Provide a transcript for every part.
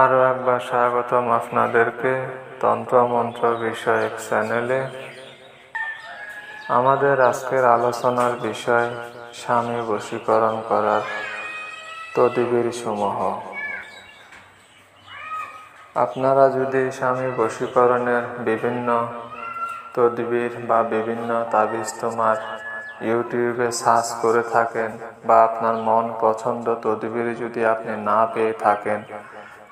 আরও একবার স্বাগতম আপনাদেরকে তন্ত্রমন্ত্র বিষয়ক চ্যানেলে। আমাদের আজকের আলোচনার বিষয় স্বামী বশীকরণ করার তদবির সমূহ। আপনারা যদি স্বামী বশীকরণের বিভিন্ন তদবির বা বিভিন্ন তাবিজ তোমার ইউটিউবে সার্চ করে থাকেন, বা আপনার মন পছন্দ তদবির যদি আপনি না পেয়ে থাকেন,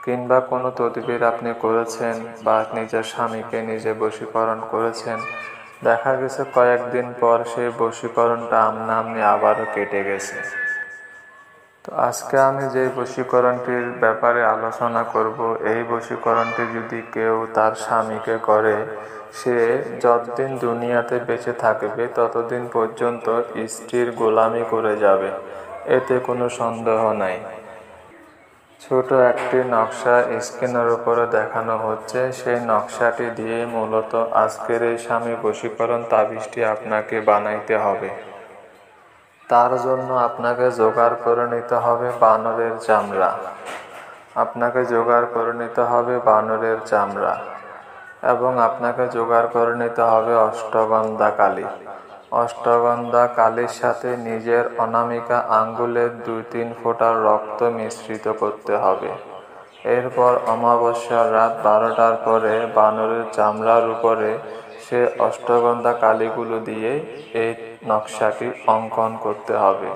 কিংবা কোনো তদবির আপনি করেছেন বা নিজের স্বামীকে নিজে বশীকরণ করেছেন, দেখা গেছে কয়েকদিন পর সেই বশীকরণটা আপনি আবারও কেটে গেছে। তো আজকে আমি যে বশীকরণটির ব্যাপারে আলোচনা করব, এই বশীকরণটি যদি কেউ তার স্বামীকে করে, সে যতদিন দুনিয়াতে বেঁচে থাকবে ততদিন পর্যন্ত স্ত্রীর গোলামি করে যাবে, এতে কোনো সন্দেহ নাই। ছোট একটি নকশা স্ক্রিনের উপরে দেখানো হচ্ছে। সেই নকশাটি দিয়ে মূলত আজকের এই স্বামী বশীকরণ তাবিজটি আপনাকে বানাইতে হবে। তার জন্য আপনাকে জোগাড় করে নিতে হবে বানরের চামড়া। এবং আপনাকে জোগাড় করে নিতে হবে অষ্টগন্ধা কালী। অষ্টগন্ধা কালীর সাথে নিজের অনামিকা আঙ্গুলের 2-3 ফোঁটা রক্ত মিশ্রিত করতে হবে। এরপর অমাবস্যার রাত 12টার পরে বানরের চামড়ার উপরে সে অষ্টগন্ধা কালীগুলো দিয়ে এই নকশাটি অঙ্কন করতে হবে।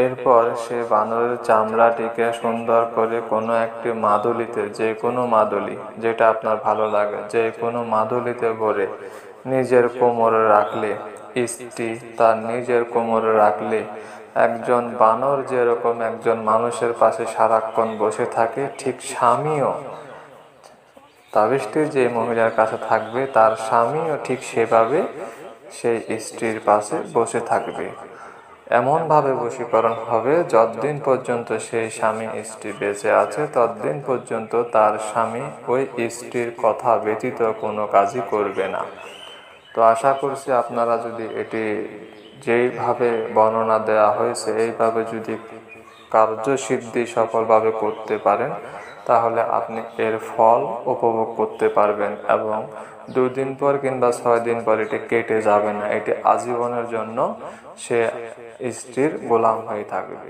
এরপর সে বানরের চামড়াটিকে সুন্দর করে কোনো একটি মাদুলিতে, যে কোনো মাদুলি যেটা আপনার ভালো লাগে, যে কোনো মাদুলিতে ভরে নিজের কোমরে রাখলে, স্ত্রী তার নিজের কোমরে রাখলে, একজন বানর যেরকম একজন মানুষের পাশে সারাক্ষণ বসে থাকে, ঠিক স্বামীও, তাবিজটি যে মহিলার কাছে থাকবে তার স্বামীও ঠিক সেভাবে সেই স্ত্রীর পাশে বসে থাকবে। এমনভাবে বশীকরণ হবে যতদিন পর্যন্ত সেই স্বামী স্ত্রী বেঁচে আছে ততদিন পর্যন্ত তার স্বামী ওই স্ত্রীর কথা ব্যতীত কোনো কাজই করবে না। তো আশা করছি আপনারা যদি এটি যেইভাবে বর্ণনা দেওয়া হয়েছে এইভাবে যদি কার্যসিদ্ধি সফলভাবে করতে পারেন, তাহলে আপনি এর ফল উপভোগ করতে পারবেন এবং 2 দিন পর কিংবা 6 দিন পর এটি কেটে যাবে না। এটি আজীবনের জন্য সে স্ত্রীর গোলাম হয়ে থাকবে।